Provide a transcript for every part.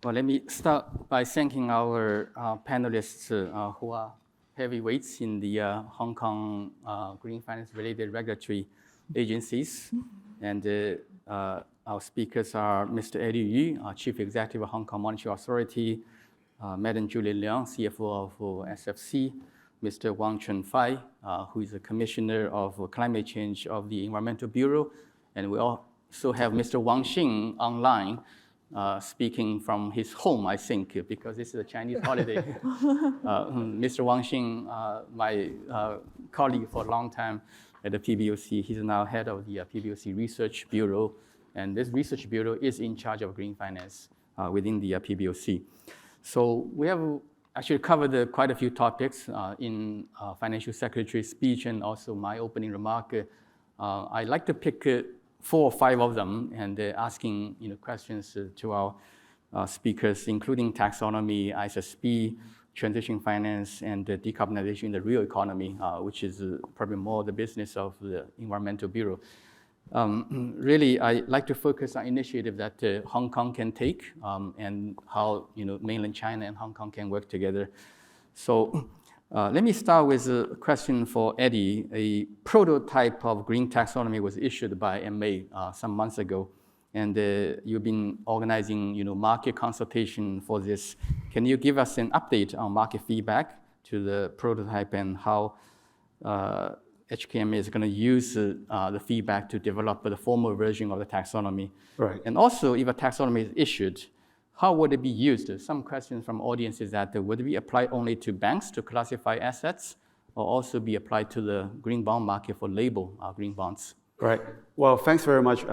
Well, let me start by thanking our panelists who are heavyweights in the Hong Kong green finance-related regulatory agencies. And our speakers are Mr. Eddie Yu, Chief Executive of Hong Kong Monetary Authority, Madam Julie Leung, CFO of SFC, Mr. Wong Chuen, who is the Commissioner of Climate Change of the Environmental Bureau. And we also have Mr. Wang Xing online, speaking from his home, I think, because this is a Chinese holiday. Mr. Wang Xing, my colleague for a long time at the PBOC, he's now head of the PBOC Research Bureau. And this Research Bureau is in charge of green finance within the PBOC. So we have actually covered quite a few topics in Financial Secretary's speech and also my opening remark. I'd like to pick 4 or 5 of them and asking questions to our speakers, including taxonomy, ISSB, transition finance, and decarbonization in the real economy, which is probably more the business of the Environmental Bureau. Really, I like to focus on initiatives that Hong Kong can take and how mainland China and Hong Kong can work together. So let me start with a question for Eddie. A prototype of green taxonomy was issued by MA some months ago, and you've been organizing market consultation for this. Can you give us an update on market feedback to the prototype and how HKMA is going to use the feedback to develop the formal version of the taxonomy? Right. And also, if a taxonomy is issued, how would it be used? Some questions from audience is that would it be applied only to banks to classify assets, or also be applied to the green bond market for label green bonds? Right. Well, thanks very much,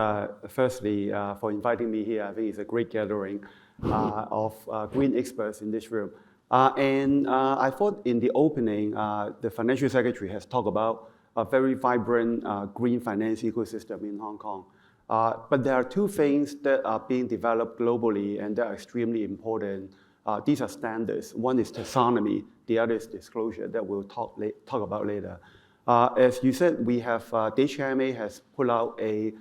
firstly, for inviting me here. I think it's a great gathering of green experts in this room. And I thought in the opening, the Financial Secretary has talked about a very vibrant green finance ecosystem in Hong Kong. But there are 2 things that are being developed globally and that are extremely important. These are standards. One is taxonomy, the other is disclosure that we'll talk about later. As you said, we have, the HKMA has put out a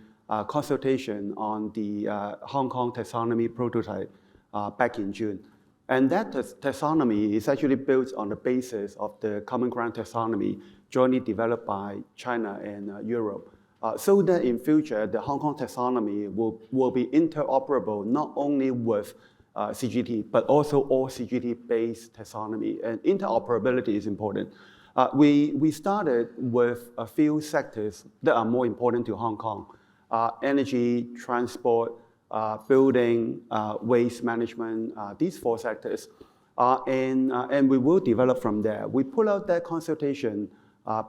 consultation on the Hong Kong taxonomy prototype back in June. And that taxonomy is actually built on the basis of the Common Ground taxonomy jointly developed by China and Europe. So that in future, the Hong Kong taxonomy will be interoperable not only with CGT, but also all CGT-based taxonomy. And interoperability is important. We started with a few sectors that are more important to Hong Kong: energy, transport, building, waste management, these 4 sectors. And we will develop from there. We pull out that consultation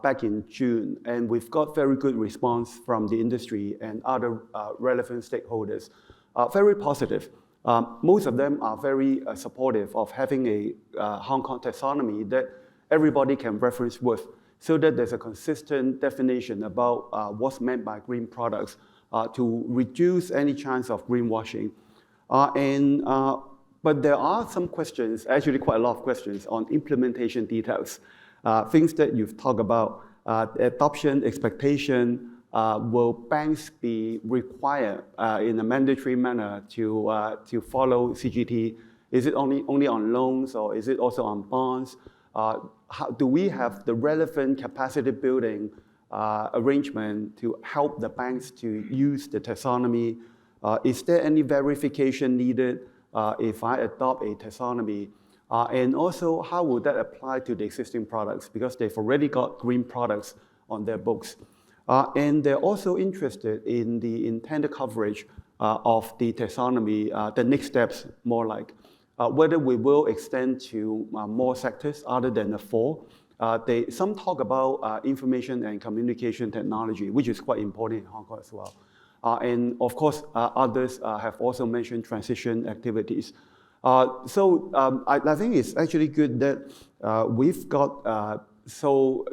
back in June, and we've got very good response from the industry and other relevant stakeholders. Very positive. Most of them are very supportive of having a Hong Kong taxonomy that everybody can reference with, so that there's a consistent definition about what's meant by green products to reduce any chance of greenwashing. But there are some questions, actually quite a lot of questions, on implementation details. Things that you've talked about, adoption, expectation, will banks be required in a mandatory manner to follow CGT? Is it only on loans, or is it also on bonds? Do we have the relevant capacity building arrangement to help the banks to use the taxonomy? Is there any verification needed if I adopt a taxonomy? And also, how would that apply to the existing products? Because they've already got green products on their books. And they're also interested in the intended coverage of the taxonomy, the next steps, more like whether we will extend to more sectors other than the 4. Some talk about information and communication technology, which is quite important in Hong Kong as well. And of course, others have also mentioned transition activities. So I think it's actually good that we've got sort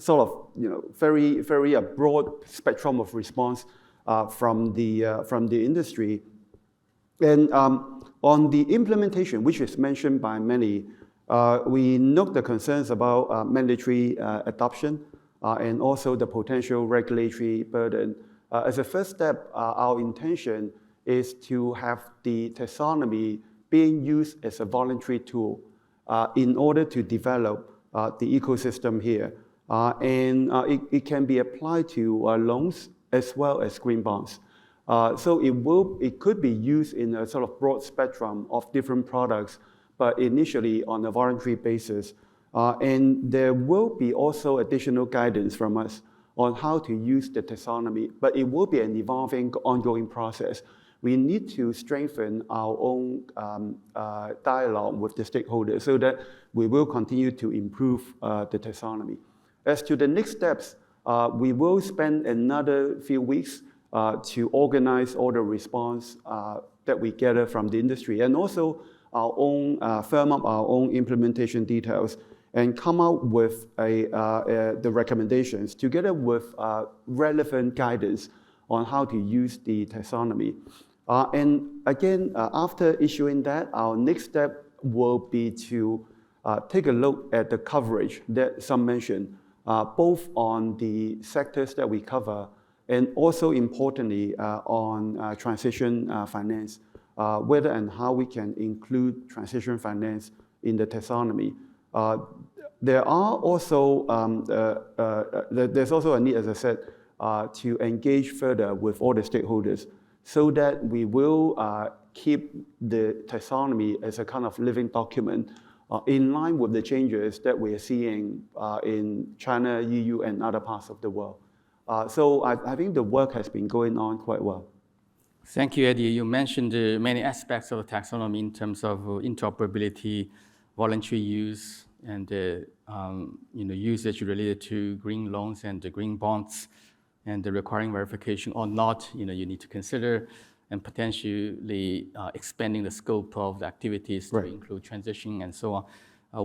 of very broad spectrum of response from the industry. And on the implementation, which is mentioned by many, we note the concerns about mandatory adoption and also the potential regulatory burden. As a first step, our intention is to have the taxonomy being used as a voluntary tool in order to develop the ecosystem here. It can be applied to loans as well as green bonds. So it could be used in a sort of broad spectrum of different products, but initially on a voluntary basis. And there will be also additional guidance from us on how to use the taxonomy, but it will be an evolving, ongoing process. We need to strengthen our own dialogue with the stakeholders so that we will continue to improve the taxonomy. As to the next steps, we will spend another few weeks to organize all the response that we gather from the industry, and also our own firm up our own implementation details and come out with the recommendations together with relevant guidance on how to use the taxonomy. And again, after issuing that, our next step will be to take a look at the coverage that some mentioned, both on the sectors that we cover and also importantly on transition finance, whether and how we can include transition finance in the taxonomy. There's also a need, as I said, to engage further with all the stakeholders so that we will keep the taxonomy as a kind of living document in line with the changes that we are seeing in China, EU, and other parts of the world. So I think the work has been going on quite well. Thank you, Eddie. You mentioned many aspects of the taxonomy in terms of interoperability, voluntary use, and usage related to green loans and the green bonds, and the requiring verification or not. You need to consider and potentially expanding the scope of the activities to include transition and so on.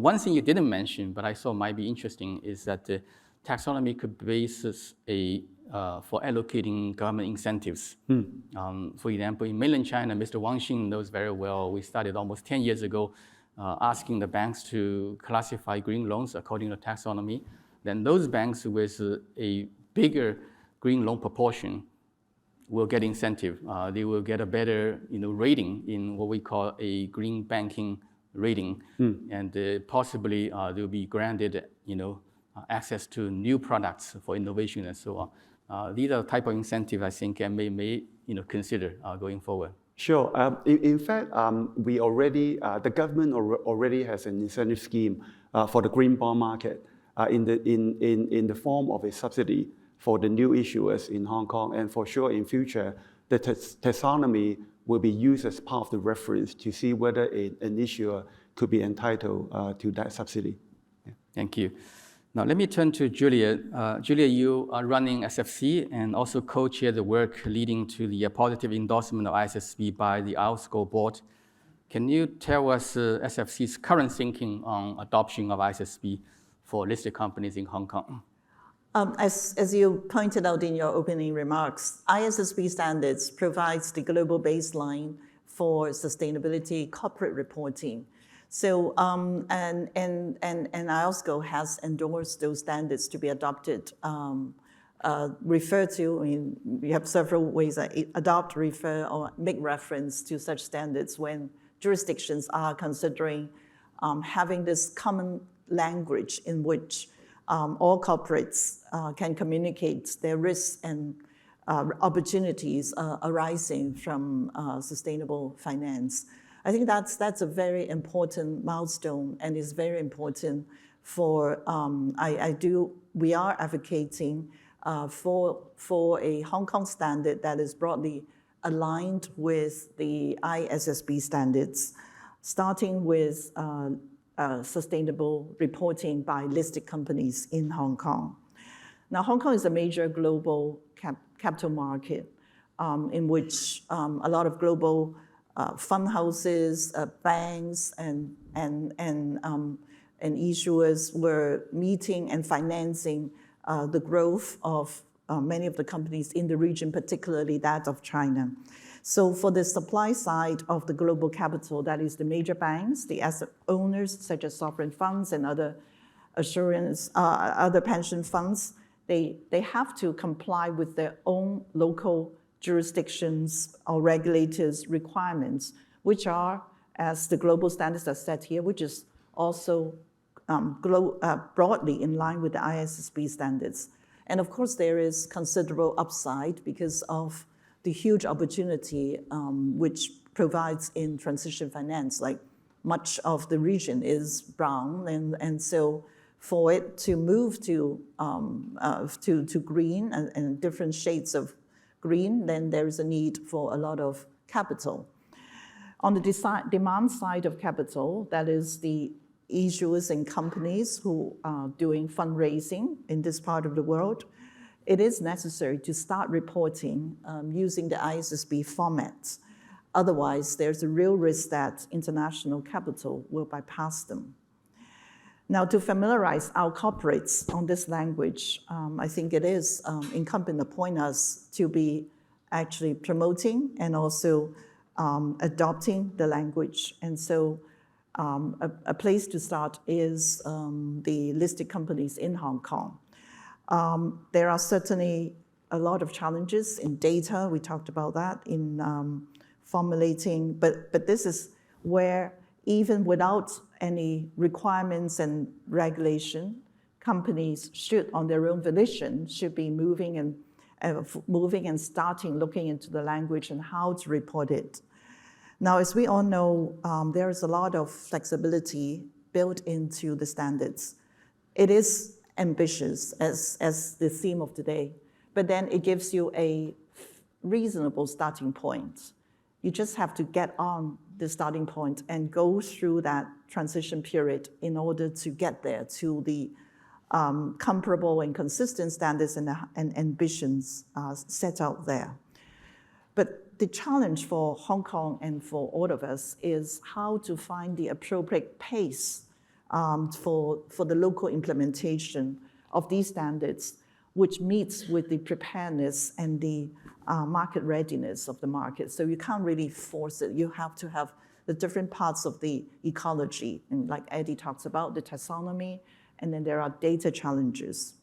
One thing you didn't mention, but I thought might be interesting, is that the taxonomy could be basis for allocating government incentives. For example, in mainland China, Mr. Wong knows very well, we started almost 10 years ago asking the banks to classify green loans according to taxonomy. Then those banks with a bigger green loan proportion will get incentive. They will get a better rating in what we call a green banking rating. And possibly they'll be granted access to new products for innovation and so on. These are the type of incentive I think may consider going forward. Sure. In fact, we already the government already has an incentive scheme for the green bond market in the form of a subsidy for the new issuers in Hong Kong, and for sure in future, the taxonomy will be used as part of the reference to see whether an issuer could be entitled to that subsidy. Yeah. Thank you. Now let me turn to Julia. Julia, you are running SFC and also co-chair the work leading to the positive endorsement of ISSB by the IOSCO board. Can you tell us SFC's current thinking on adoption of ISSB for listed companies in Hong Kong? As you pointed out in your opening remarks, ISSB standards provides the global baseline for sustainability corporate reporting. So, and IOSCO has endorsed those standards to be adopted, refer to, we have several ways that adopt, refer, or make reference to such standards when jurisdictions are considering having this common language in which all corporates can communicate their risks and opportunities arising from sustainable finance. I think that's a very important milestone, and is very important for, we are advocating for a Hong Kong standard that is broadly aligned with the ISSB standards, starting with sustainable reporting by listed companies in Hong Kong. Now, Hong Kong is a major global capital market in which a lot of global fund houses, banks, and issuers were meeting and financing the growth of many of the companies in the region, particularly that of China. So for the supply side of the global capital, that is the major banks, the asset owners such as sovereign funds and other other pension funds, they have to comply with their own local jurisdictions or regulators' requirements, which are as the global standards are set here, which is also broadly in line with the ISSB standards. And of course, there is considerable upside because of the huge opportunity which provides in transition finance. Like much of the region is brown, and so for it to move to green and different shades of green, then there is a need for a lot of capital. On the demand side of capital, that is the issuers and companies who are doing fundraising in this part of the world, it is necessary to start reporting using the ISSB format. Otherwise, there's a real risk that international capital will bypass them. Now, to familiarize our corporates on this language, I think it is incumbent upon us to be actually promoting and also adopting the language. And so a place to start is the listed companies in Hong Kong. There are certainly a lot of challenges in data. We talked about that in formulating, but this is where even without any requirements and regulation, companies should, on their own volition, should be moving and starting looking into the language and how to report it. Now, as we all know, there is a lot of flexibility built into the standards. It is ambitious as the theme of today, but then it gives you a reasonable starting point. You just have to get on the starting point and go through that transition period in order to get there to the comparable and consistent standards and ambitions set out there. But the challenge for Hong Kong and for all of us is how to find the appropriate pace for the local implementation of these standards, which meets with the preparedness and the market readiness of the market. So you can't really force it. You have to have the different parts of the ecology, and like Eddie talks about, the taxonomy, and then there are data challenges.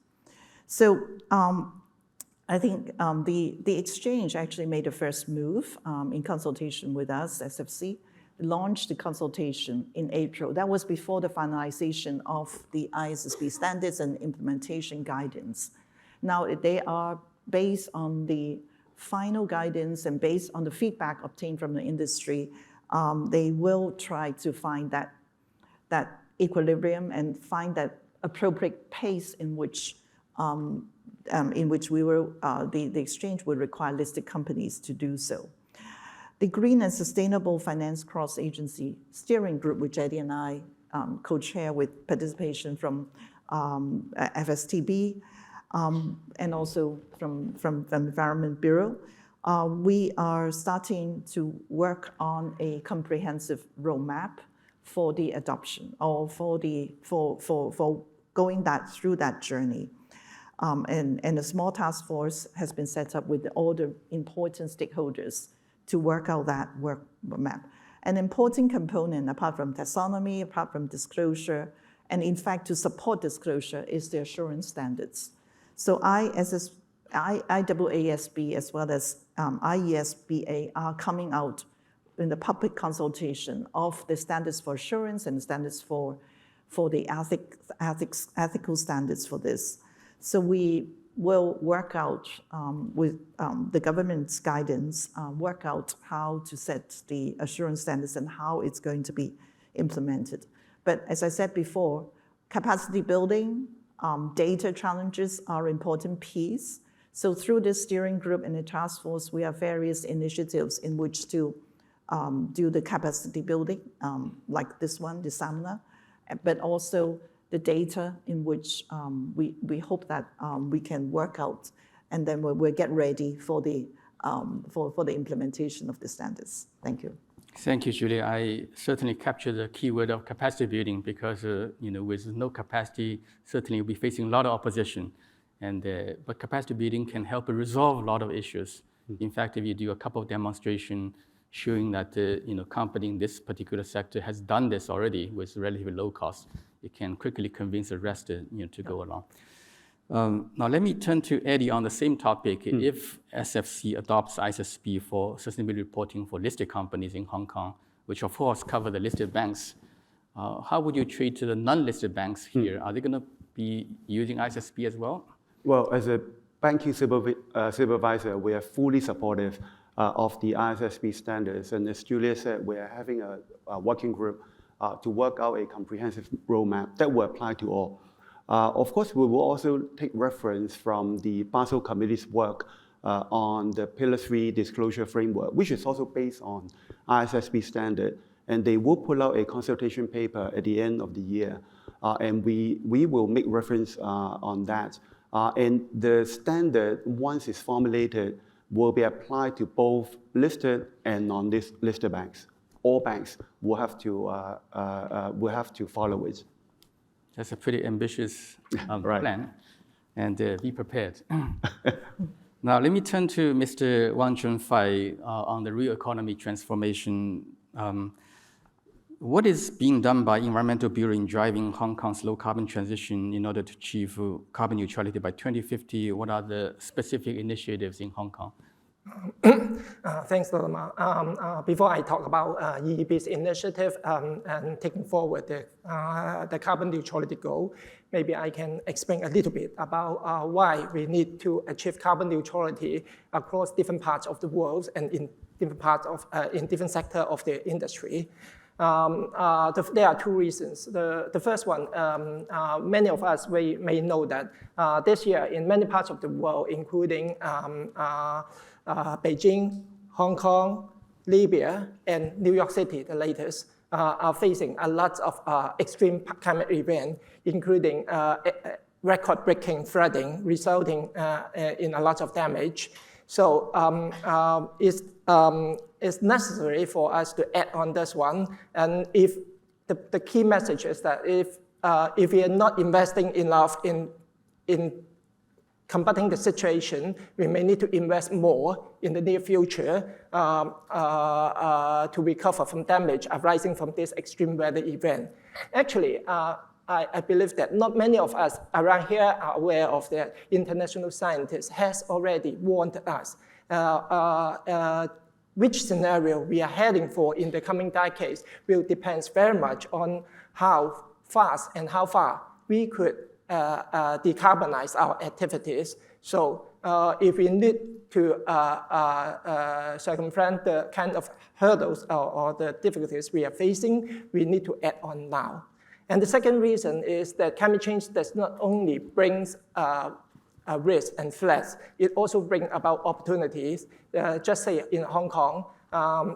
So I think the exchange actually made a first move in consultation with us, SFC, launched the consultation in April. That was before the finalization of the ISSB standards and implementation guidance. Now, they are based on the final guidance and based on the feedback obtained from the industry. They will try to find that equilibrium and find that appropriate pace in which we will, the exchange will require listed companies to do so. The Green and Sustainable Finance Cross-Agency Steering Group, which Eddie and I co-chair with participation from FSTB and also from the Environment Bureau, we are starting to work on a comprehensive roadmap for the adoption or for going through that journey. And a small task force has been set up with all the important stakeholders to work out that roadmap. An important component, apart from taxonomy, apart from disclosure, and in fact to support disclosure, is the assurance standards. So IAASB as well as IESBA are coming out in the public consultation of the standards for assurance and the standards for the ethical standards for this. So we will work out with the government's guidance, work out how to set the assurance standards and how it's going to be implemented. But as I said before, capacity building, data challenges are an important piece. So through this steering group and the task force, we have various initiatives in which to do the capacity building, like this one, the seminar, but also the data in which we hope that we can work out, and then we'll get ready for the implementation of the standards. Thank you. Thank you, Julie. I certainly captured the keyword of capacity building because with no capacity, certainly we'll be facing a lot of opposition, but capacity building can help resolve a lot of issues. In fact, if you do a couple of demonstrations showing that company in this particular sector has done this already with relatively low cost, it can quickly convince the rest to go along. Now let me turn to Eddie on the same topic. If SFC adopts ISSB for sustainability reporting for listed companies in Hong Kong, which of course cover the listed banks. How would you treat the non-listed banks here? Are they going to be using ISSB as well? Well, as a banking supervisor, we are fully supportive of the ISSB standards. And as Julia said, we are having a working group to work out a comprehensive roadmap that will apply to all. Of course, we will also take reference from the Basel Committee's work on the Pillar 3 disclosure framework, which is also based on ISSB standard. And they will pull out a consultation paper at the end of the year. And we will make reference on that. And the standard, once it's formulated, will be applied to both listed and non-listed banks. All banks will have to follow it. That's a pretty ambitious plan, and be prepared. Now, let me turn to Mr. Wang Chunfai on the real economy transformation. What is being done by Environmental Bureau in driving Hong Kong's low carbon transition in order to achieve carbon neutrality by 2050? What are the specific initiatives in Hong Kong? Thanks, Lama. Before I talk about EEB's initiative and taking forward the carbon neutrality goal, maybe I can explain a little bit about why we need to achieve carbon neutrality across different parts of the world and in different sectors of the industry. There are two reasons. The first one, many of us may know that this year in many parts of the world, including Beijing, Hong Kong, Libya, and New York City, the latest, are facing a lot of extreme climate events, including record-breaking flooding, resulting in a lot of damage. So it's necessary for us to add on this one. And if the key message is that if we are not investing enough in combating the situation, we may need to invest more in the near future to recover from damage arising from this extreme weather event. Actually, I believe that not many of us around here are aware of that. International scientists has already warned us which scenario we are heading for in the coming decades will depend very much on how fast and how far we could decarbonize our activities. So if we need to circumvent the kind of hurdles or the difficulties we are facing, we need to add on now. And the second reason is that climate change does not only bring risk and threats, it also brings about opportunities. Just say in Hong Kong,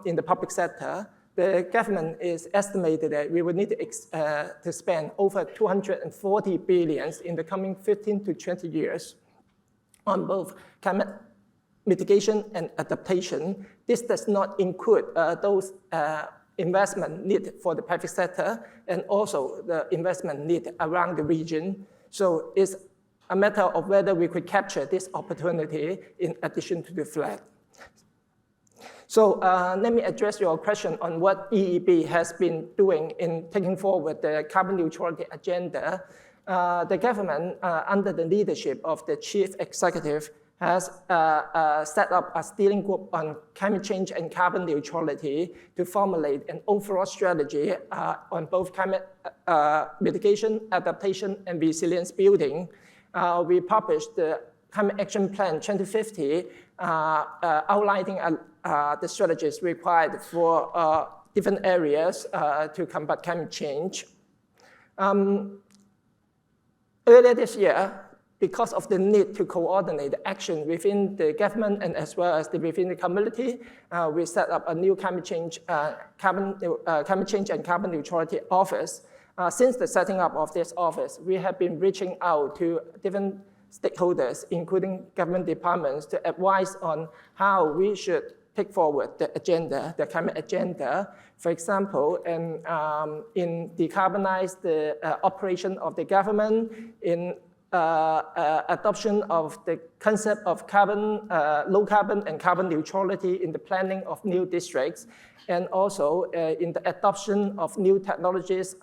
in the public sector, the government is estimated that we will need to spend over 240 billion in the coming 15 to 20 years on both climate mitigation and adaptation. This does not include those investment needed for the private sector and also the investment needed around the region. So it's a matter of whether we could capture this opportunity in addition to the threat. So let me address your question on what EEB has been doing in taking forward the carbon neutrality agenda. The government, under the leadership of the chief executive, has set up a steering group on climate change and carbon neutrality to formulate an overall strategy on both climate mitigation, adaptation, and resilience building. We published the Climate Action Plan 2050, outlining the strategies required for different areas to combat climate change. Earlier this year, because of the need to coordinate the action within the government and as well as within the community, we set up a new climate change and carbon neutrality office. Since the setting up of this office, we have been reaching out to different stakeholders, including government departments, to advise on how we should take forward the agenda, the climate agenda. For example, in decarbonize the operation of the government, in adoption of the concept of carbon, low carbon and carbon neutrality in the planning of new districts, and also in the adoption of new technologies.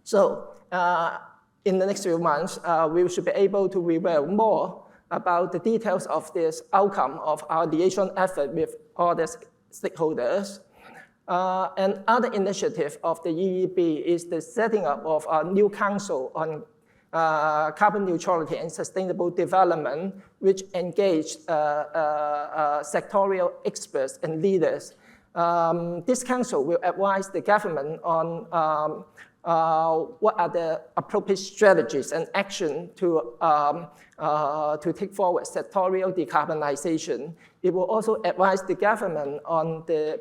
So in the next few months, we should be able to reveal more about the details of this outcome of our liaison effort with all the stakeholders. And other initiative of the EEB is the setting up of a new council on carbon neutrality and sustainable development, which engaged sectorial experts and leaders. This council will advise the government on what are the appropriate strategies and action to take forward sectorial decarbonization. It will also advise the government on the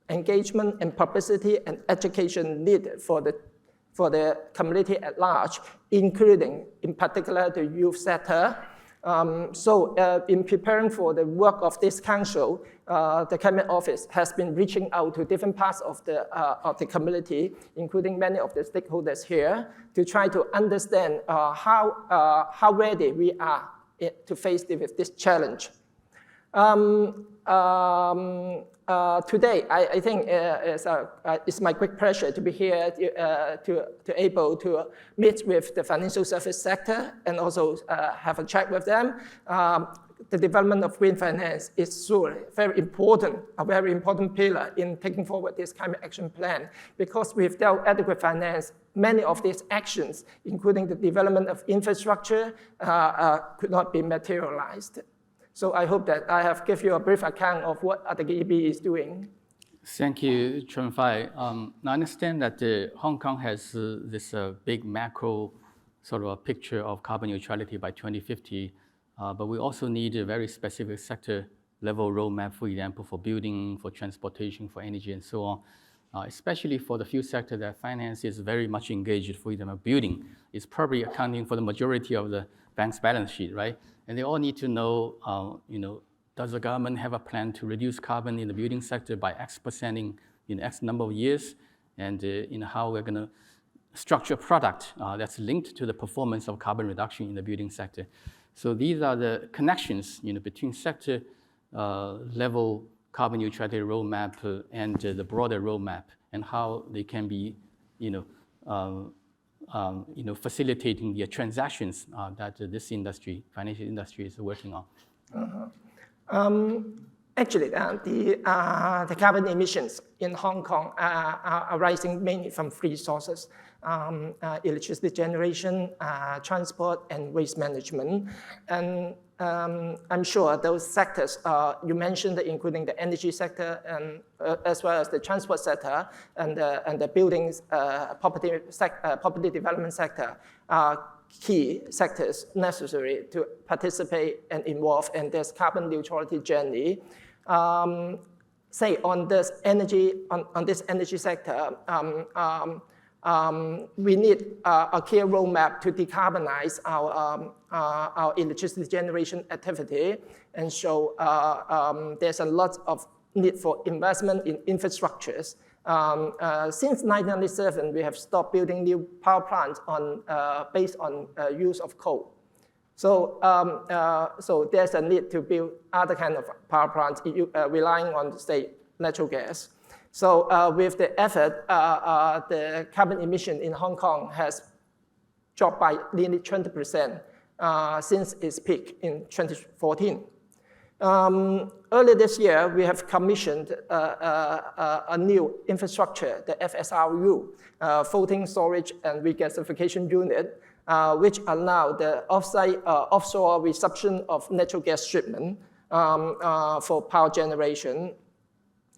engagement and publicity and education needed for the community at large, including, in particular, the youth sector. In preparing for the work of this council, the Cabinet Office has been reaching out to different parts of the community, including many of the stakeholders here, to try to understand how ready we are to face with this challenge. Today, I think it's my great pleasure to be here to able to meet with the financial service sector and also have a chat with them. The development of green finance is surely a very important pillar in taking forward this climate action plan, because without adequate finance, many of these actions, including the development of infrastructure, could not be materialized. So I hope that I have given you a brief account of what the EEB is doing. Thank you, Chuen. I understand that Hong Kong has this big macro sort of a picture of carbon neutrality by 2050, but we also need a very specific sector level roadmap, for example, for building, for transportation, for energy, and so on. Especially for the few sectors that finance is very much engaged. For example, building is probably accounting for the majority of the bank's balance sheet, right? And they all need to know, does the government have a plan to reduce carbon in the building sector by X% in X number of years, and how we're going to structure a product that's linked to the performance of carbon reduction in the building sector. So these are the connections, between sector level carbon neutrality roadmap and the broader roadmap, and how they can be, facilitating the transactions that this industry, financial industry, is working on. Actually, the carbon emissions in Hong Kong are arising mainly from three sources: electricity generation, transport, and waste management. And I'm sure those sectors you mentioned, including the energy sector and as well as the transport sector and the buildings, property development sector, are key sectors necessary to participate and involve in this carbon neutrality journey. Say on this energy sector, we need a clear roadmap to decarbonize our electricity generation activity, and so there's a lot of need for investment in infrastructures. Since 1997, we have stopped building new power plants based on use of coal. So there's a need to build other kind of power plants relying on, say, natural gas. So with the effort, the carbon emission in Hong Kong has dropped by nearly 20% since its peak in 2014. Earlier this year, we have commissioned a new infrastructure, the FSRU, floating storage and regasification unit, which allow the offshore reception of natural gas shipment for power generation.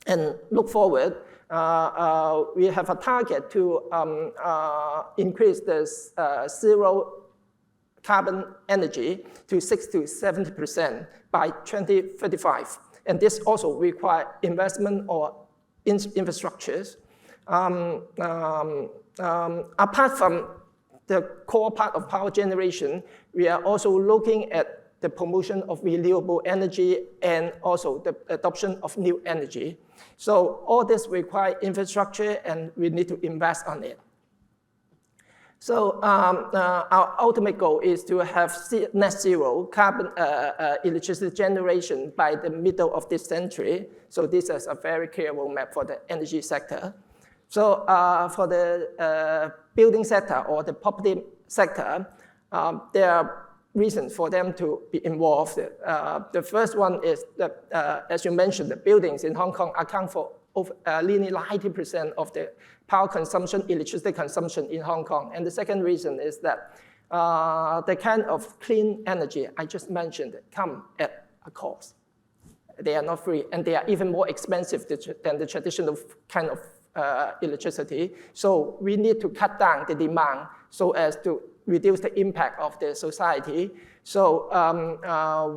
And look forward, we have a target to increase the zero carbon energy to 60 to 70% by 2035. And this also requires investment or infrastructures. Apart from the core part of power generation, we are also looking at the promotion of renewable energy and also the adoption of new energy. So all this requires infrastructure, and we need to invest on it. So our ultimate goal is to have net zero carbon electricity generation by the middle of this century. So this is a very clear roadmap for the energy sector. So for the building sector or the property sector, there are reasons for them to be involved. The first one is that, as you mentioned, the buildings in Hong Kong account for nearly 90% of the power consumption, electricity consumption in Hong Kong. And the second reason is that the kind of clean energy I just mentioned come at a cost. They are not free, and they are even more expensive than the traditional kind of electricity. So we need to cut down the demand so as to reduce the impact of the society. So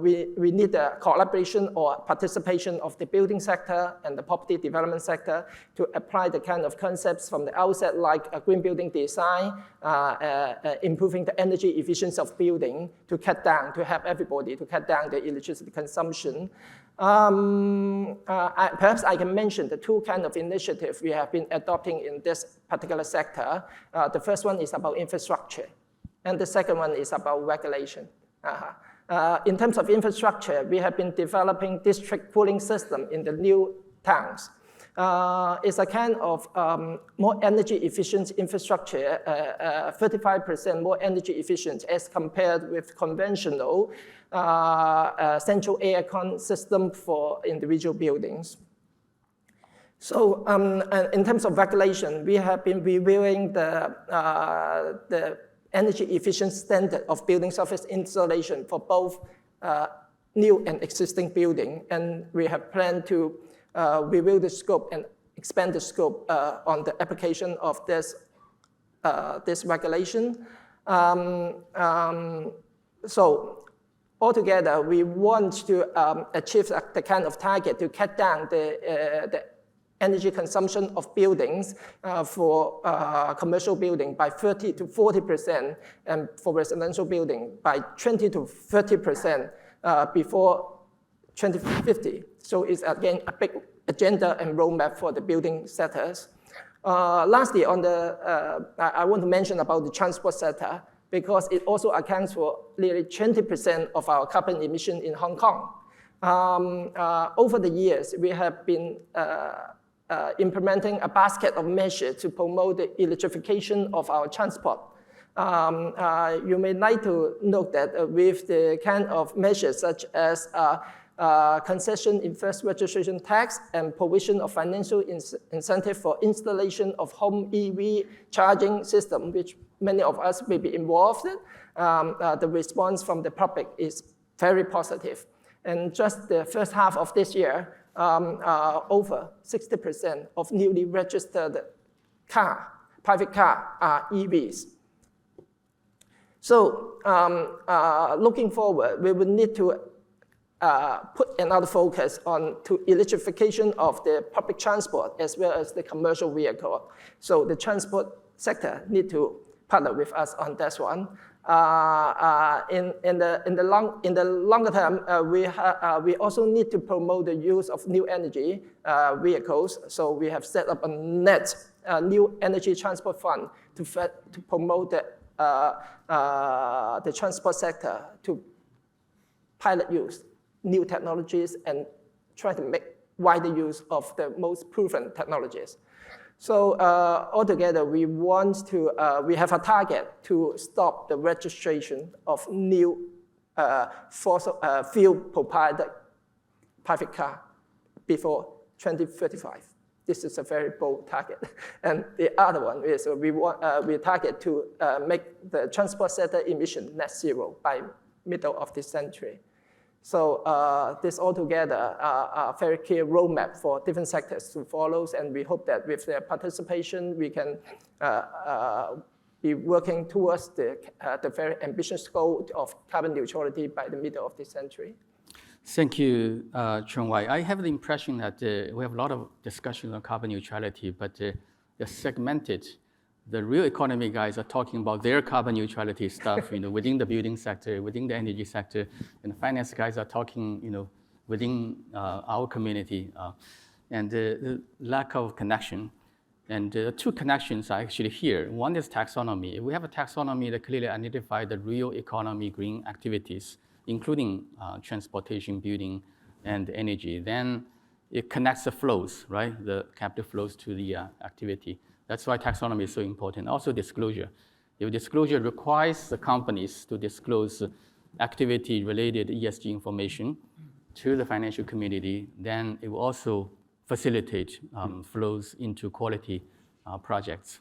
we need the collaboration or participation of the building sector and the property development sector to apply the kind of concepts from the outset, like a green building design, improving the energy efficiency of building to help everybody to cut down the electricity consumption. Perhaps I can mention the two kinds of initiatives we have been adopting in this particular sector. The first one is about infrastructure, and the second one is about regulation. In terms of infrastructure, we have been developing district cooling system in the new towns. It's a kind of more energy efficient infrastructure, 35% more energy efficient as compared with conventional central aircon system for individual buildings. So in terms of regulation, we have been reviewing the energy efficient standard of building surface installation for both new and existing building. And we have planned to review the scope and expand the scope on the application of this regulation. So altogether, we want to achieve the kind of target to cut down the energy consumption of buildings for commercial building by 30 to 40%, and for residential building by 20 to 30% before 2050. So it's again a big agenda and roadmap for the building sectors. Lastly, I want to mention about the transport sector, because it also accounts for nearly 20% of our carbon emission in Hong Kong. Over the years, we have been implementing a basket of measures to promote the electrification of our transport. You may like to note that with the kind of measures such as concession in first registration tax and provision of financial incentive for installation of home EV charging system, which many of us may be involved in, the response from the public is very positive. And just the first half of this year, over 60% of newly registered private car are EVs. So looking forward, we will need to put another focus on to electrification of the public transport as well as the commercial vehicle. So the transport sector need to partner with us on this one. In the longer term, we also need to promote the use of new energy vehicles. So we have set up a new energy transport fund to promote the transport sector to pilot use new technologies and try to make wider use of the most proven technologies. So altogether, we have a target to stop the registration of new fossil fuel-propelled private car before 2035. This is a very bold target. And the other one is we target to make the transport sector emission net zero by middle of this century. So this altogether a very clear roadmap for different sectors to follow, and we hope that with their participation, we can be working towards the very ambitious goal of carbon neutrality by the middle of this century. Thank you, Chuen. I have the impression that we have a lot of discussion on carbon neutrality, but they're segmented. The real economy guys are talking about their carbon neutrality stuff, within the building sector, within the energy sector, and the finance guys are talking, within our community, and the lack of connection. And the two connections are actually here. One is taxonomy. If we have a taxonomy that clearly identifies the real economy green activities, including transportation, building, and energy, then it connects the flows, right? The capital flows to the activity. That's why taxonomy is so important. Also disclosure. If disclosure requires the companies to disclose activity-related ESG information to the financial community, then it will also facilitate flows into quality projects.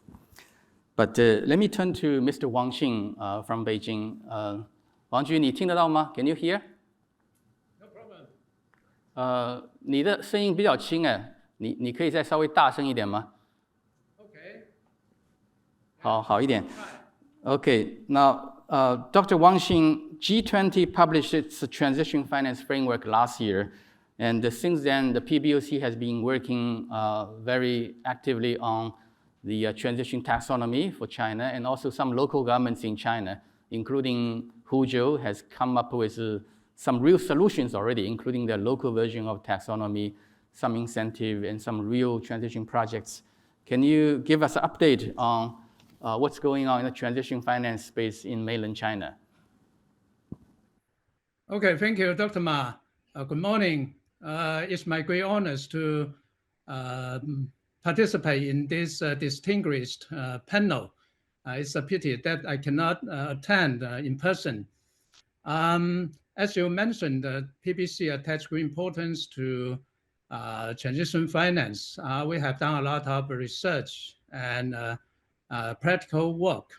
But let me turn to Mr. Wang Xing from Beijing. Wang Ju, 你听得到吗？ Can you hear? No problem. 你的声音比较轻哎，你可以再稍微大声一点吗？ Okay. 好一点。Okay, now Dr. Wang Xing, G20 published its transition finance framework last year, and since then the PBOC has been working very actively on the transition taxonomy for China, and also some local governments in China, including Huzhou, has come up with some real solutions already, including the local version of taxonomy, some incentive, and some real transition projects. Can you give us an update on what's going on in the transition finance space in mainland China? Okay, thank you, Dr. Ma. Good morning. It's my great honor to participate in this distinguished panel. It's a pity that I cannot attend in person. As you mentioned, the PBC attached great importance to transition finance. We have done a lot of research and practical work.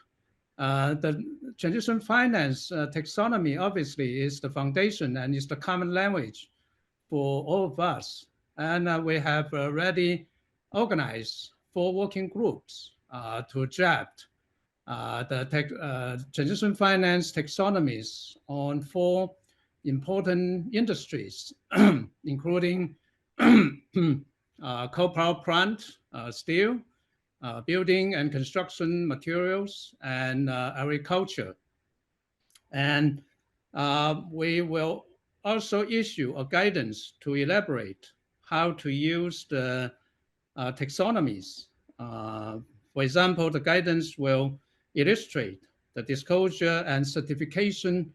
The transition finance taxonomy obviously is the foundation and is the common language for all of us. And we have already organized 4 working groups to draft the transition finance taxonomies on 4 important industries, including coal power plant, steel, building and construction materials, and agriculture. And we will also issue a guidance to elaborate how to use the taxonomies. For example, the guidance will illustrate the disclosure and certification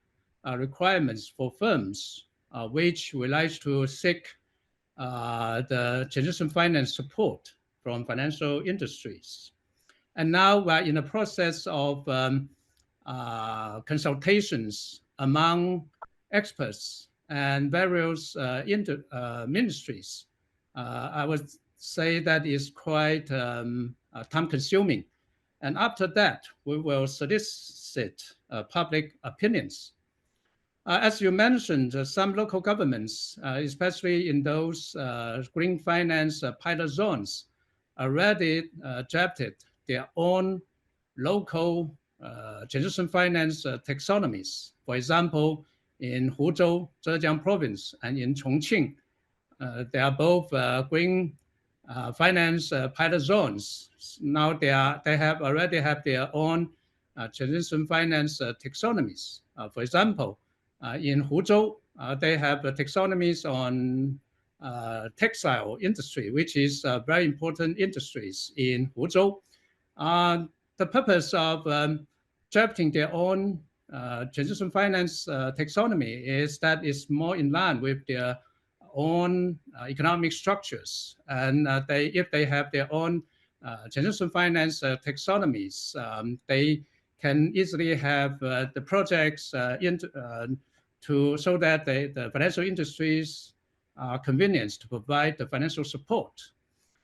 requirements for firms which would like to seek the transition finance support from financial industries. And now we're in the process of consultations among experts and various ministries. I would say that is quite time-consuming. And after that, we will solicit public opinions. As you mentioned, some local governments, especially in those green finance pilot zones, already drafted their own local transition finance taxonomies. For example, in Huzhou, Zhejiang province, and in Chongqing, they are both green finance pilot zones. Now they already have their own transition finance taxonomies. For example, in Huzhou, they have taxonomies on textile industry, which is very important industries in Huzhou. The purpose of drafting their own transition finance taxonomy is that it's more in line with their own economic structures. And if they have their own transition finance taxonomies, they can easily have the projects so that the financial industries are convenient to provide the financial support.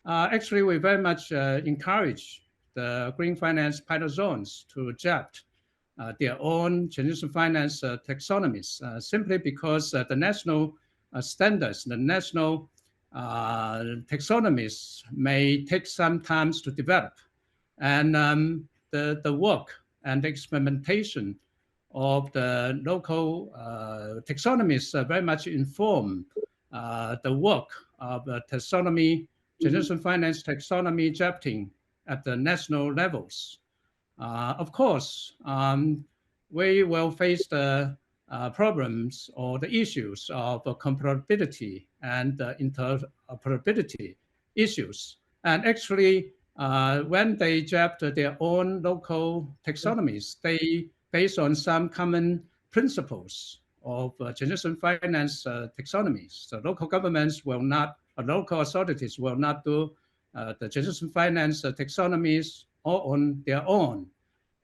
Actually, we very much encourage the green finance pilot zones to draft their own transition finance taxonomies, simply because the national standards, the national taxonomies may take some time to develop. And the work and the experimentation of the local taxonomies very much inform the work of taxonomy, transition finance taxonomy drafting at the national levels. Of course, we will face the problems or the issues of comparability and interoperability issues. And actually, when they draft their own local taxonomies, they based on some common principles of transition finance taxonomies. So local governments will not, or local authorities will not do the transition finance taxonomies all on their own.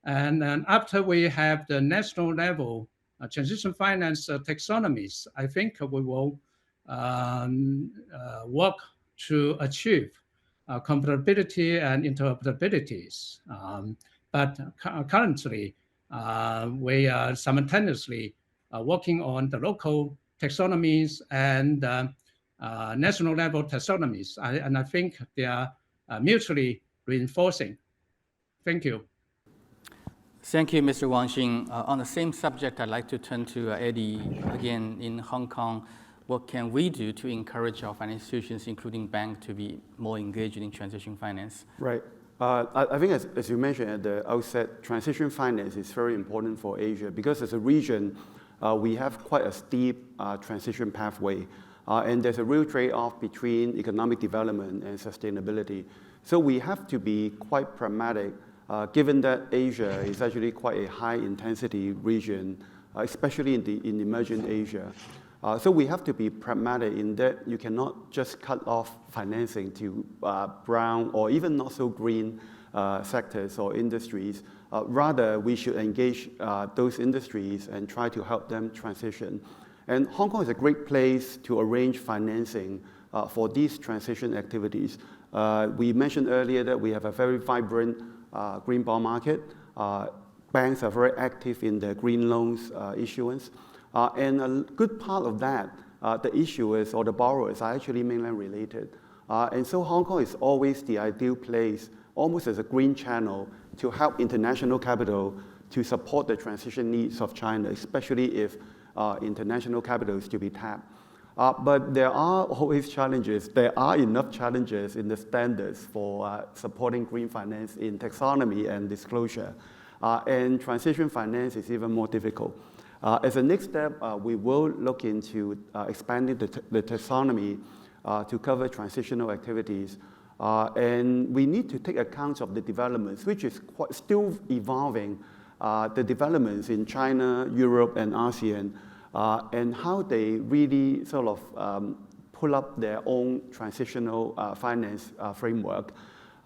And then after we have the national level transition finance taxonomies, I think we will work to achieve comparability and interoperabilities. But currently, we are simultaneously working on the local taxonomies and national level taxonomies. And I think they are mutually reinforcing. Thank you. Thank you, Mr. Wang Xing. On the same subject, I'd like to turn to Eddie again in Hong Kong. What can we do to encourage our financial institutions, including banks, to be more engaged in transition finance? Right. I think as you mentioned at the outset, transition finance is very important for Asia because as a region, we have quite a steep transition pathway. And there's a real trade-off between economic development and sustainability. So we have to be quite pragmatic, given that Asia is actually quite a high-intensity region, especially in emerging Asia. So we have to be pragmatic in that you cannot just cut off financing to brown or even not so green sectors or industries. Rather, we should engage those industries and try to help them transition. And Hong Kong is a great place to arrange financing for these transition activities. We mentioned earlier that we have a very vibrant green bond market. Banks are very active in the green loans issuance. And a good part of that, the issuers or the borrowers are actually mainland related. And so Hong Kong is always the ideal place, almost as a green channel, to help international capital to support the transition needs of China, especially if international capital is to be tapped. But there are always challenges. There are enough challenges in the standards for supporting green finance in taxonomy and disclosure. And transition finance is even more difficult. As a next step, we will look into expanding the taxonomy to cover transitional activities. And we need to take account of the developments, which is still evolving, the developments in China, Europe, and ASEAN, and how they really sort of pull up their own transitional finance framework.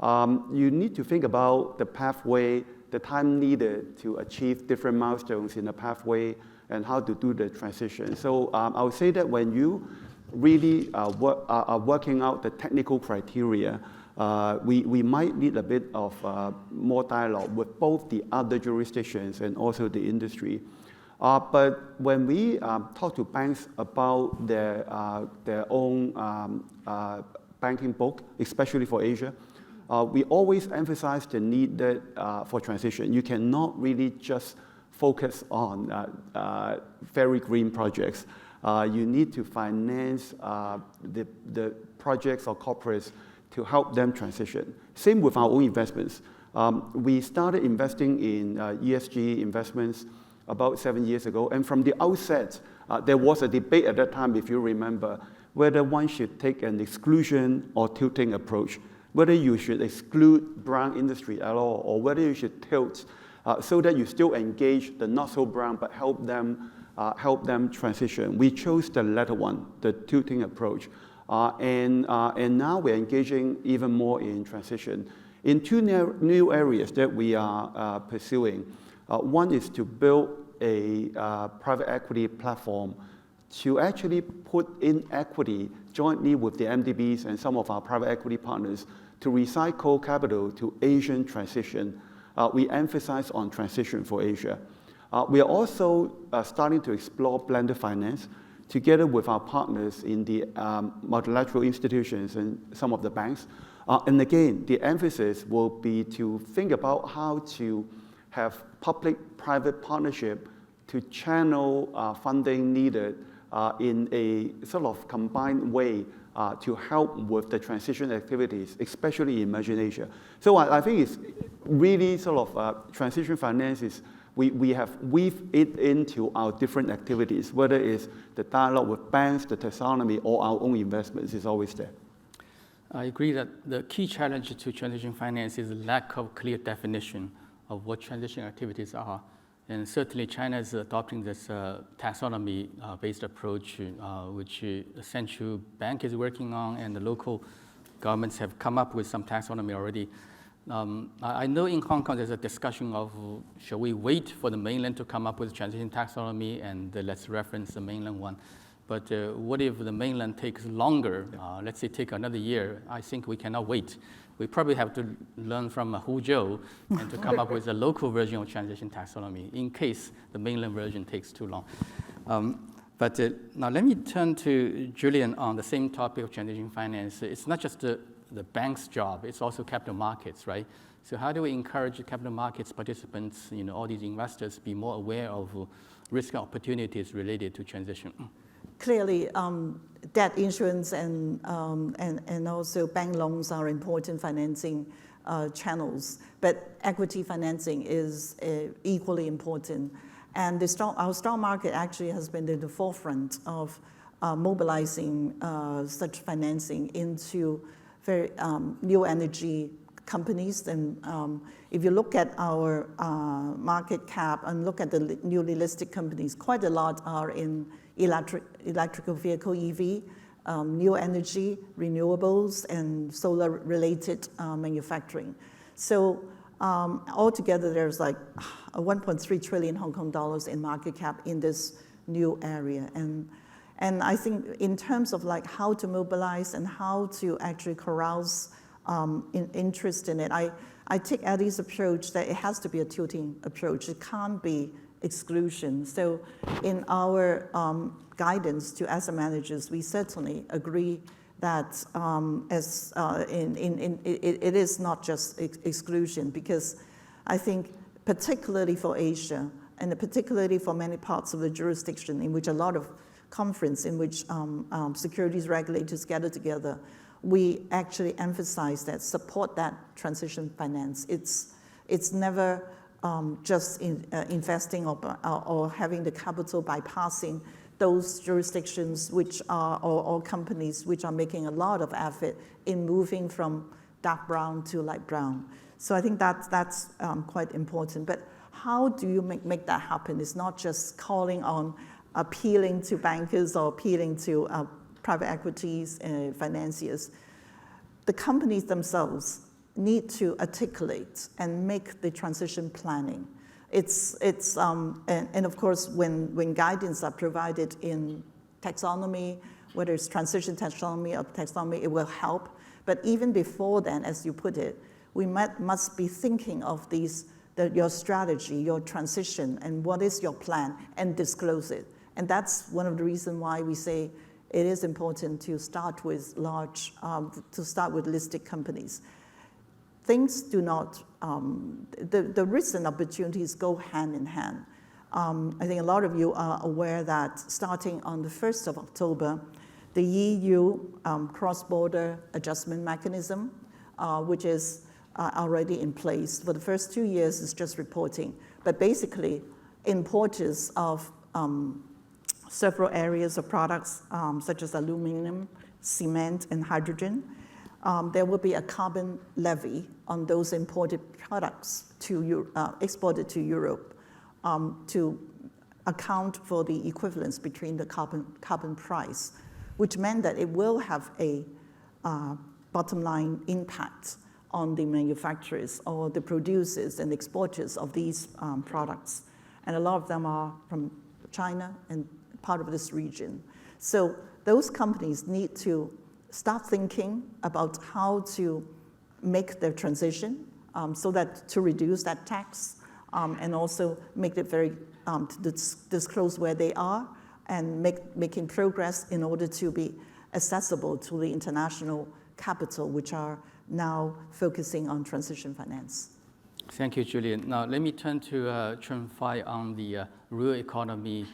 You need to think about the pathway, the time needed to achieve different milestones in the pathway, and how to do the transition. So I would say that when you really are working out the technical criteria, we might need a bit of more dialogue with both the other jurisdictions and also the industry. But when we talk to banks about their own banking book, especially for Asia, we always emphasize the need that, for transition. You cannot really just focus on very green projects. You need to finance the projects or corporates to help them transition. Same with our own investments. We started investing in ESG investments about 7 years ago, and from the outset, there was a debate at that time, if you remember, whether one should take an exclusion or tilting approach, whether you should exclude brown industry at all, or whether you should tilt so that you still engage the not so brown, but help them transition. We chose the latter one, the tilting approach. And now we're engaging even more in transition. In two new areas that we are pursuing. One is to build a private equity platform to actually put in equity jointly with the MDBs and some of our private equity partners to recycle capital to Asian transition. We emphasize on transition for Asia. We are also starting to explore blended finance together with our partners in the multilateral institutions and some of the banks. And again, the emphasis will be to think about how to have public-private partnership to channel funding needed in a sort of combined way to help with the transition activities, especially in emerging Asia. So I think it's really sort of transition finance is, we have weaved it into our different activities, whether it's the dialogue with banks, the taxonomy, or our own investments is always there. I agree that the key challenge to transition finance is lack of clear definition of what transition activities are. And certainly China is adopting this taxonomy-based approach, which the central bank is working on, and the local governments have come up with some taxonomy already. I know in Hong Kong there's a discussion of, shall we wait for the mainland to come up with transition taxonomy and let's reference the mainland one. But what if the mainland takes longer? Let's say take another year. I think we cannot wait. We probably have to learn from Huzhou and to come up with a local version of transition taxonomy in case the mainland version takes too long. But now let me turn to Julian on the same topic of transition finance. It's not just the bank's job, it's also capital markets, right? So how do we encourage capital markets participants, all these investors, be more aware of risk and opportunities related to transition? Clearly, debt issuance and also bank loans are important financing channels, but equity financing is equally important. And our stock market actually has been in the forefront of mobilizing such financing into very new energy companies. And if you look at our market cap and look at the newly listed companies, quite a lot are in electrical vehicle EV, new energy, renewables, and solar-related manufacturing. So altogether, there's like 1.3 trillion Hong Kong dollars in market cap in this new area. And I think in terms of like how to mobilize and how to actually carouse interest in it, I take Eddie's approach that it has to be a tilting approach. It can't be exclusion. So in our guidance to asset managers, we certainly agree that it is not just exclusion, because I think particularly for Asia and particularly for many parts of the jurisdiction in which a lot of conference in which securities regulators gather together, we actually emphasize that, support that transition finance. It's never just investing or having the capital bypassing those jurisdictions which are, or companies which are making a lot of effort in moving from dark brown to light brown. So I think that's quite important. But how do you make that happen? It's not just calling on appealing to bankers or appealing to private equities financiers. The companies themselves need to articulate and make the transition planning. And of course, when guidance are provided in taxonomy, whether it's transition taxonomy or taxonomy, it will help. But even before then, as you put it, we must be thinking of your strategy, your transition, and what is your plan, and disclose it. And that's one of the reasons why we say it is important to start with listed companies. Things do not, the risks and opportunities go hand in hand. I think a lot of you are aware that starting on the 1st of October, the EU cross-border adjustment mechanism, which is already in place. For the first 2 years, it's just reporting. But basically, importers of several areas of products, such as aluminum, cement, and hydrogen, there will be a carbon levy on those imported products exported to Europe to account for the equivalence between the carbon price, which meant that it will have a bottom line impact on the manufacturers or the producers and exporters of these products. And a lot of them are from China and part of this region. So those companies need to start thinking about how to make their transition so that to reduce that tax and also make it very, to disclose where they are and making progress in order to be accessible to the international capital, which are now focusing on transition finance. Thank you, Julian. Now let me turn to Chuen on the real economy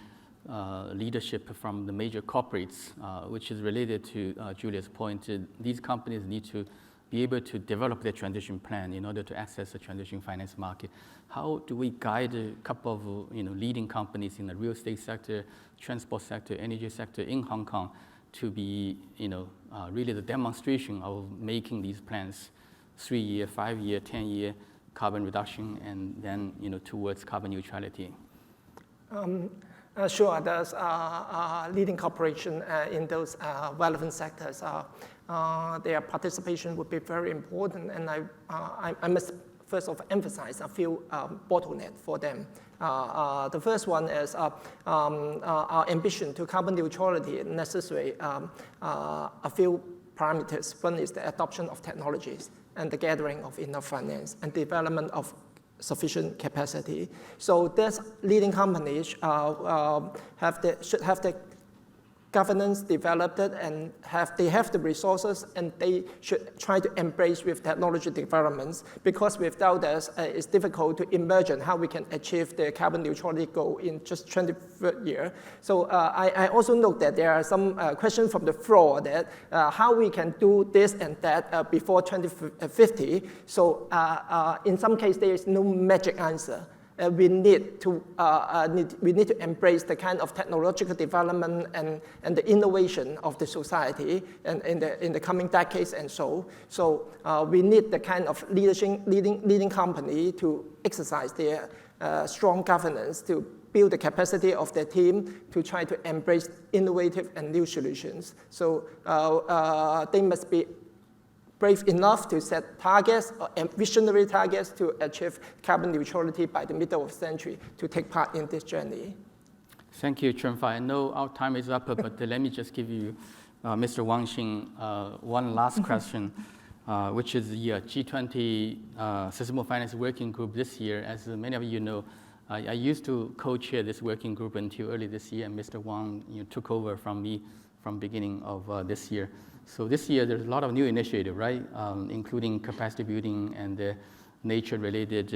leadership from the major corporates, which is related to Julia's point. These companies need to be able to develop their transition plan in order to access the transition finance market. How do we guide a couple of leading companies in the real estate sector, transport sector, energy sector in Hong Kong to be really the demonstration of making these plans 3-year, 5-year, 10-year carbon reduction and then towards carbon neutrality? Sure, there's leading corporation in those relevant sectors. Their participation would be very important. And I must first of emphasize a few bottlenecks for them. The first one is our ambition to carbon neutrality necessary a few parameters. One is the adoption of technologies and the gathering of enough finance and development of sufficient capacity. So these leading companies should have the governance developed and they have the resources, and they should try to embrace with technology developments, because without this, it's difficult to imagine how we can achieve the carbon neutrality goal in just 23rd year. So I also note that there are some questions from the floor that how we can do this and that before 2050. So in some cases, there is no magic answer. We need to embrace the kind of technological development and the innovation of the society and in the coming decades and so. So we need the kind of leading company to exercise their strong governance, to build the capacity of their team to try to embrace innovative and new solutions. So they must be brave enough to set targets and visionary targets to achieve carbon neutrality by the middle of the century to take part in this journey. Thank you, Chuen. I know our time is up, but let me just give you, Mr. Wang Xing, one last question, which is the G20 Sustainable Finance Working Group this year. As many of you know, I used to co-chair this working group until early this year, and Mr. Wang took over from me from beginning of this year. So this year, there's a lot of new initiatives, right? Including capacity building and nature-related.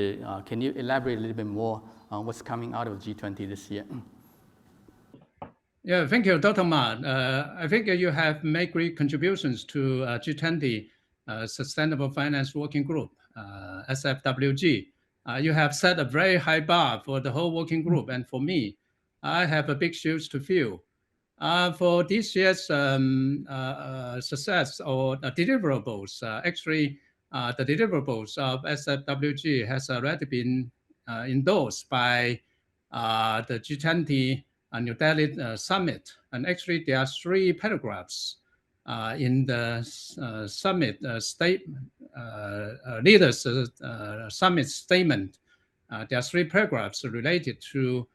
Can you elaborate a little bit more on what's coming out of G20 this year? Yeah, thank you, Dr. Ma. I think you have made great contributions to G20 Sustainable Finance Working Group, SFWG. You have set a very high bar for the whole working group, and for me, I have a big shoes to fill. For this year's success or deliverables, actually, the deliverables of SFWG has already been endorsed by the G20 New Delhi Summit. And actually, there are 3 paragraphs in the summit leaders summit statement. There are 3 paragraphs related to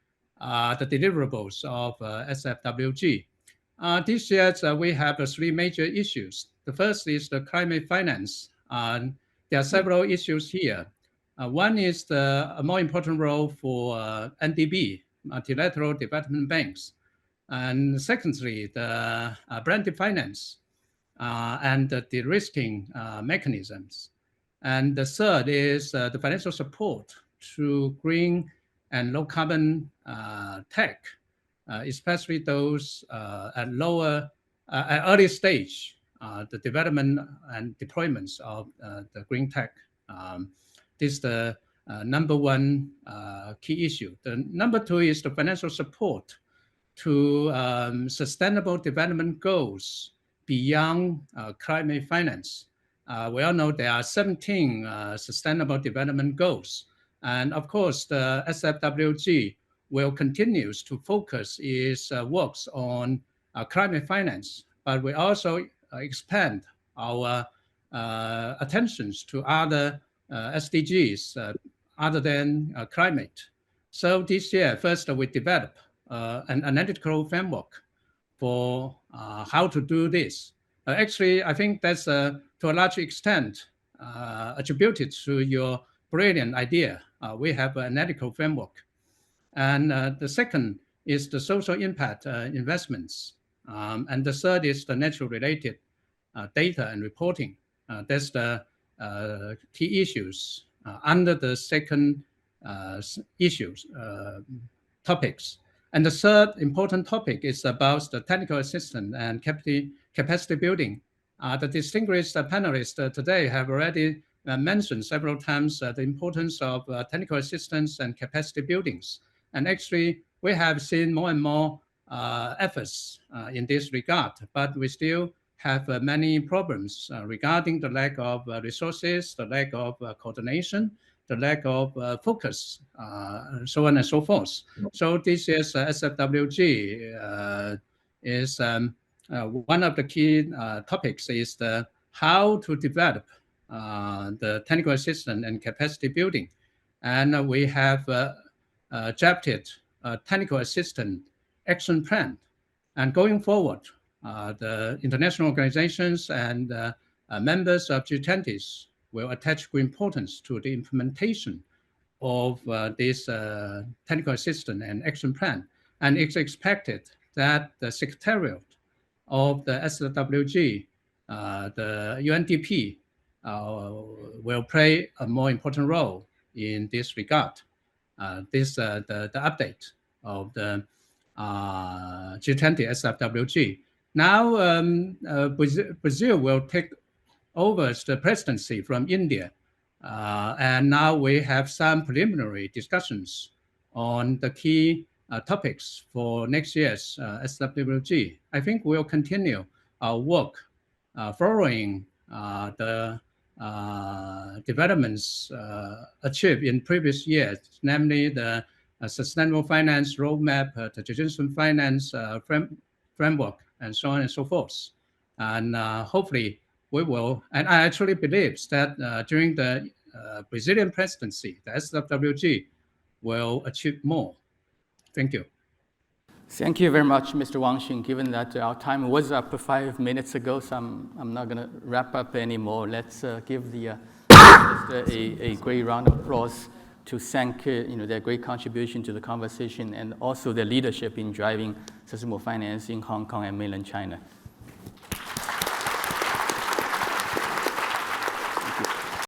the deliverables of SFWG. This year, we have 3 major issues. The first is the climate finance. There are several issues here. One is a more important role for NDB, multilateral development banks. And secondly, the blended finance and the de-risking mechanisms. And the third is the financial support to green and low carbon tech, especially those at early stage, the development and deployments of the green tech. This is the number 1 key issue. The number 2 is the financial support to sustainable development goals beyond climate finance. We all know there are 17 sustainable development goals. And of course, the SFWG will continue to focus its works on climate finance, but we also expand our attentions to other SDGs other than climate. So this year, first we develop an analytical framework for how to do this. Actually, I think that's to a large extent attributed to your brilliant idea. We have an analytical framework. And the second is the social impact investments. And the third is the nature-related data and reporting. That's the key issues under the second topics. And the third important topic is about the technical assistance and capacity building. The distinguished panelists today have already mentioned several times the importance of technical assistance and capacity buildings. And actually, we have seen more and more efforts in this regard, but we still have many problems regarding the lack of resources, the lack of coordination, the lack of focus, so on and so forth. So this year's SFWG is one of the key topics is how to develop the technical assistance and capacity building. And we have drafted a technical assistance action plan. And going forward, the international organizations and members of G20s will attach great importance to the implementation of this technical assistance and action plan. And it's expected that the Secretariat of the SWG, the UNDP, will play a more important role in this regard. The update of the G20 SWG. Now, Brazil will take over the presidency from India. And now we have some preliminary discussions on the key topics for next year's SWG. I think we'll continue our work following the developments achieved in previous years, namely the sustainable finance roadmap, the transition finance framework, and so on and so forth. And hopefully we will, and I actually believe that during the Brazilian presidency, the SWG will achieve more. Thank you. Thank you very much, Mr. Wang Xing. Given that our time was up 5 minutes ago, so I'm not going to wrap up anymore. Let's give the a great round of applause to thank their great contribution to the conversation and also their leadership in driving sustainable finance in Hong Kong and mainland China.